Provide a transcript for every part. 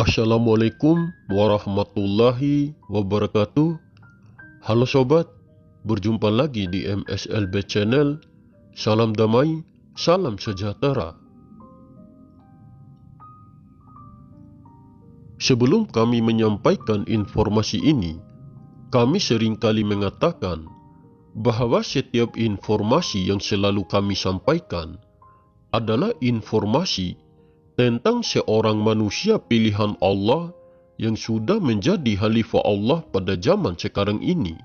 Assalamualaikum warahmatullahi wabarakatuh. Halo sobat, berjumpa lagi di MSLB Channel. Salam damai, salam sejahtera. Sebelum kami menyampaikan informasi ini, kami seringkali mengatakan bahwa setiap informasi yang selalu kami sampaikan adalah informasi tentang seorang manusia pilihan Allah yang sudah menjadi khalifah Allah pada zaman sekarang ini.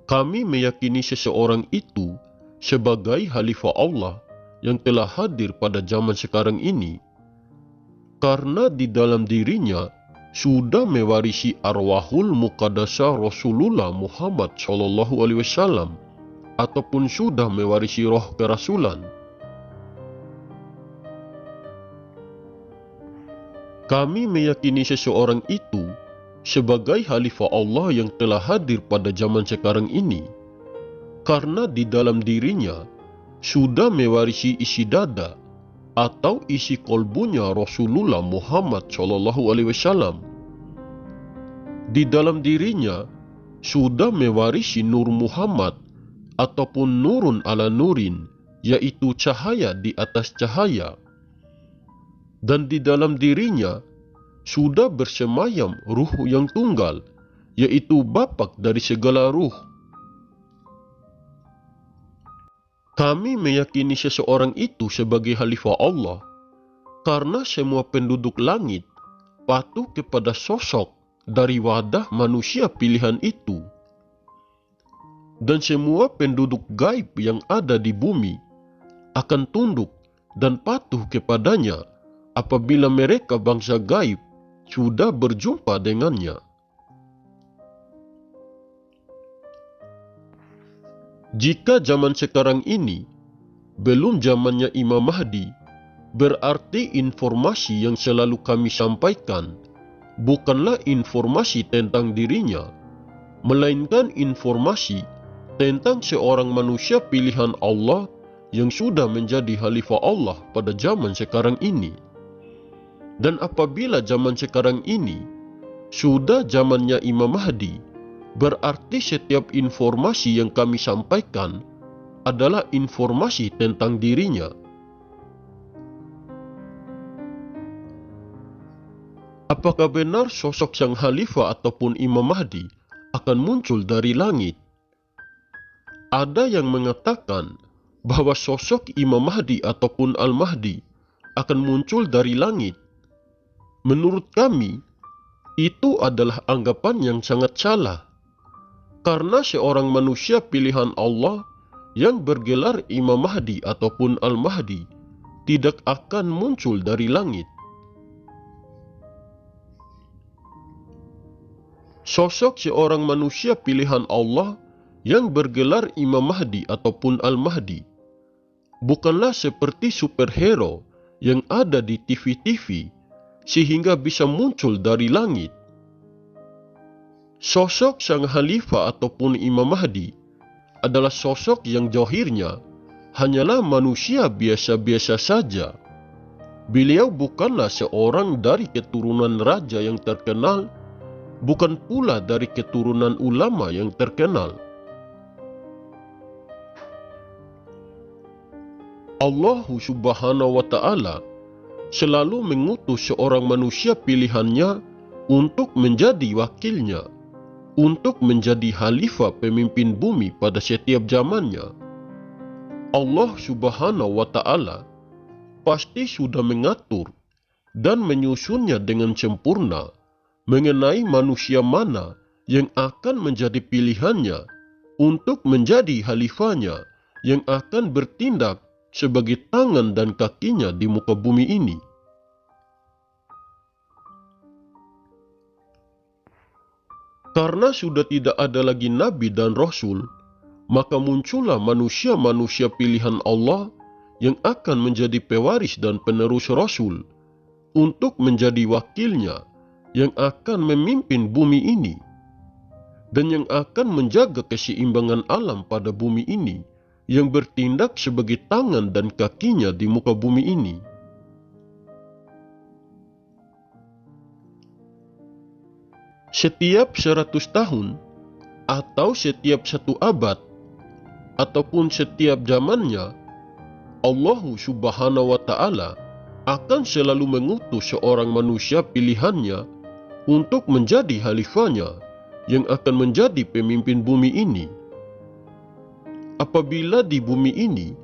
Kami meyakini seseorang itu sebagai khalifah Allah yang telah hadir pada zaman sekarang ini karena di dalam dirinya sudah mewarisi arwahul muqaddasah Rasulullah Muhammad SAW ataupun sudah mewarisi roh kerasulan. Kami meyakini seseorang itu sebagai khalifah Allah yang telah hadir pada zaman sekarang ini karena di dalam dirinya sudah mewarisi isi dada atau isi kolbunya Rasulullah Muhammad SAW. Di dalam dirinya sudah mewarisi Nur Muhammad ataupun nurun ala nurin, yaitu cahaya di atas cahaya. Dan di dalam dirinya sudah bersemayam ruh yang tunggal, yaitu Bapak dari segala ruh. Kami meyakini seseorang itu sebagai khalifah Allah karena semua penduduk langit patuh kepada sosok dari wadah manusia pilihan itu. Dan semua penduduk gaib yang ada di bumi akan tunduk dan patuh kepadanya apabila mereka bangsa gaib sudah berjumpa dengannya. Jika zaman sekarang ini belum zamannya Imam Mahdi, berarti informasi yang selalu kami sampaikan bukanlah informasi tentang dirinya, melainkan informasi tentang seorang manusia pilihan Allah yang sudah menjadi khalifah Allah pada zaman sekarang ini. Dan apabila zaman sekarang ini sudah zamannya Imam Mahdi, berarti setiap informasi yang kami sampaikan adalah informasi tentang dirinya. Apakah benar sosok sang khalifah ataupun Imam Mahdi akan muncul dari langit? Ada yang mengatakan bahwa sosok Imam Mahdi ataupun Al-Mahdi akan muncul dari langit. Menurut kami, itu adalah anggapan yang sangat salah. Karena seorang manusia pilihan Allah yang bergelar Imam Mahdi ataupun Al-Mahdi tidak akan muncul dari langit. Sosok seorang manusia pilihan Allah yang bergelar Imam Mahdi ataupun Al-Mahdi bukanlah seperti superhero yang ada di TV-TV sehingga bisa muncul dari langit. Sosok sang khalifah ataupun Imam Mahdi adalah sosok yang zahirnya hanyalah manusia biasa-biasa saja. Beliau bukanlah seorang dari keturunan raja yang terkenal, bukan pula dari keturunan ulama yang terkenal. Allah Subhanahu wa Ta'ala selalu mengutus seorang manusia pilihannya untuk menjadi wakilnya, untuk menjadi khalifah pemimpin bumi pada setiap zamannya. Allah Subhanahu wa Ta'ala pasti sudah mengatur dan menyusunnya dengan sempurna mengenai manusia mana yang akan menjadi pilihannya untuk menjadi khalifahnya yang akan bertindak sebagai tangan dan kakinya di muka bumi ini. Karena sudah tidak ada lagi nabi dan rasul, maka muncullah manusia-manusia pilihan Allah yang akan menjadi pewaris dan penerus rasul untuk menjadi wakilnya yang akan memimpin bumi ini dan yang akan menjaga keseimbangan alam pada bumi ini, yang bertindak sebagai tangan dan kakinya di muka bumi ini. Setiap 100 tahun, atau setiap 1 abad, ataupun setiap zamannya, Allah Subhanahu wa Ta'ala akan selalu mengutus seorang manusia pilihannya untuk menjadi khalifahnya yang akan menjadi pemimpin bumi ini. Apabila di bumi ini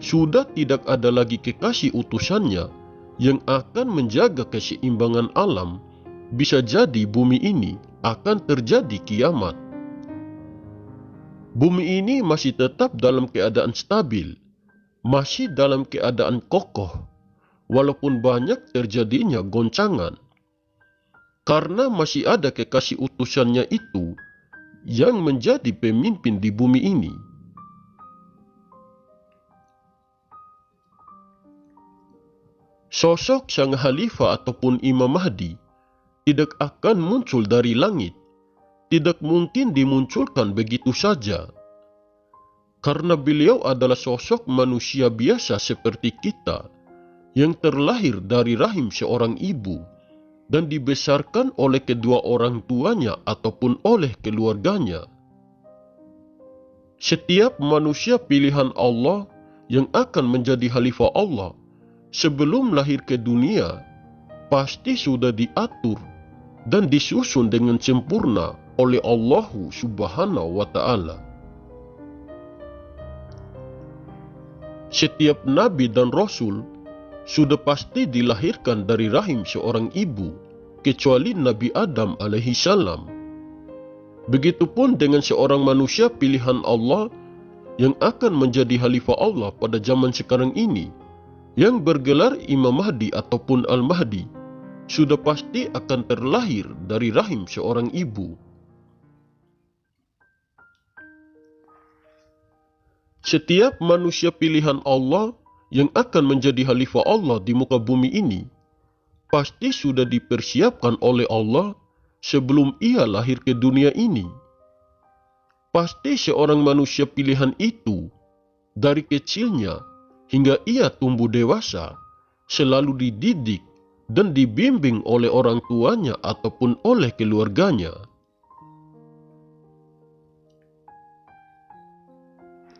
sudah tidak ada lagi kekasih utusannya yang akan menjaga keseimbangan alam, bisa jadi bumi ini akan terjadi kiamat. Bumi ini masih tetap dalam keadaan stabil, masih dalam keadaan kokoh, walaupun banyak terjadinya goncangan. Karena masih ada kekasih utusannya itu yang menjadi pemimpin di bumi ini. Sosok sang khalifah ataupun Imam Mahdi tidak akan muncul dari langit, tidak mungkin dimunculkan begitu saja. Karena beliau adalah sosok manusia biasa seperti kita, yang terlahir dari rahim seorang ibu, dan dibesarkan oleh kedua orang tuanya ataupun oleh keluarganya. Setiap manusia pilihan Allah yang akan menjadi khalifah Allah sebelum lahir ke dunia, pasti sudah diatur dan disusun dengan sempurna oleh Allah Subhanahu wa Ta'ala. Setiap nabi dan rasul sudah pasti dilahirkan dari rahim seorang ibu, kecuali Nabi Adam alaihi salam. Begitupun dengan seorang manusia pilihan Allah yang akan menjadi khalifah Allah pada zaman sekarang ini, yang bergelar Imam Mahdi ataupun Al-Mahdi, sudah pasti akan terlahir dari rahim seorang ibu. Setiap manusia pilihan Allah yang akan menjadi khalifah Allah di muka bumi ini, pasti sudah dipersiapkan oleh Allah sebelum ia lahir ke dunia ini. Pasti seorang manusia pilihan itu, dari kecilnya hingga ia tumbuh dewasa, selalu dididik dan dibimbing oleh orang tuanya ataupun oleh keluarganya.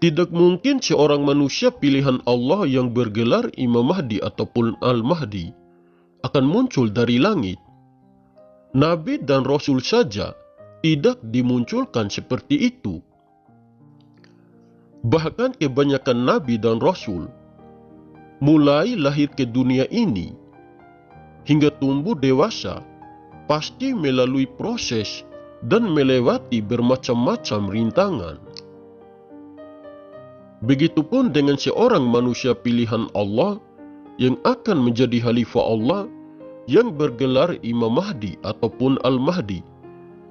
Tidak mungkin seorang manusia pilihan Allah yang bergelar Imam Mahdi ataupun Al-Mahdi akan muncul dari langit. Nabi dan Rasul saja tidak dimunculkan seperti itu. Bahkan kebanyakan Nabi dan Rasul mulai lahir ke dunia ini hingga tumbuh dewasa pasti melalui proses dan melewati bermacam-macam rintangan. Begitupun dengan seorang manusia pilihan Allah yang akan menjadi khalifah Allah yang bergelar Imam Mahdi ataupun Al-Mahdi,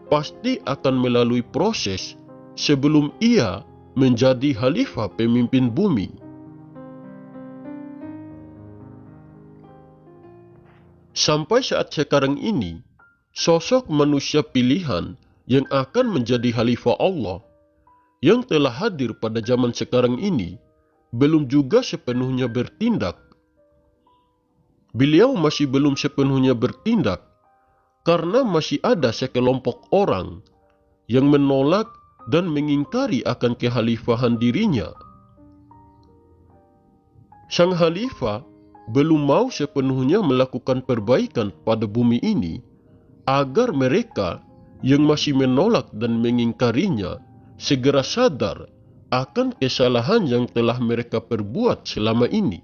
pasti akan melalui proses sebelum ia menjadi khalifah pemimpin bumi. Sampai saat sekarang ini, sosok manusia pilihan yang akan menjadi khalifah Allah yang telah hadir pada zaman sekarang ini belum juga sepenuhnya bertindak. Beliau masih belum sepenuhnya bertindak karena masih ada sekelompok orang yang menolak dan mengingkari akan kekhalifahan dirinya. Sang khalifah belum mau sepenuhnya melakukan perbaikan pada bumi ini agar mereka yang masih menolak dan mengingkarinya segera sadar akan kesalahan yang telah mereka perbuat selama ini.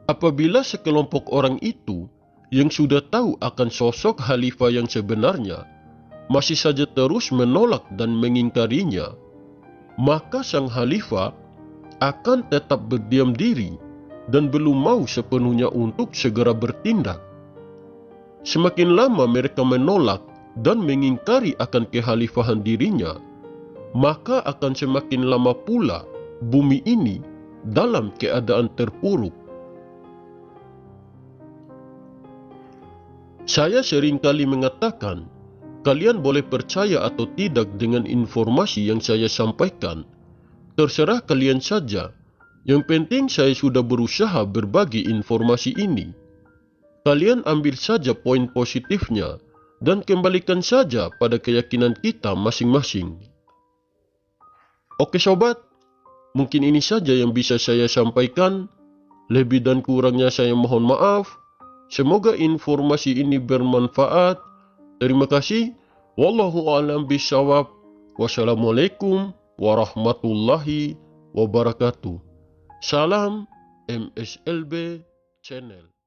Apabila sekelompok orang itu yang sudah tahu akan sosok khalifah yang sebenarnya masih saja terus menolak dan mengingkarinya, maka sang khalifah akan tetap berdiam diri dan belum mau sepenuhnya untuk segera bertindak. Semakin lama mereka menolak dan mengingkari akan kekhalifahan dirinya, maka akan semakin lama pula bumi ini dalam keadaan terpuruk. Saya seringkali mengatakan, kalian boleh percaya atau tidak dengan informasi yang saya sampaikan. Terserah kalian saja. Yang penting saya sudah berusaha berbagi informasi ini. Kalian ambil saja poin positifnya dan kembalikan saja pada keyakinan kita masing-masing. Oke sobat, mungkin ini saja yang bisa saya sampaikan. Lebih dan kurangnya saya mohon maaf. Semoga informasi ini bermanfaat. Terima kasih. Wallahu a'lam bishawab. Wassalamualaikum warahmatullahi wabarakatuh. Salam MSLB Channel.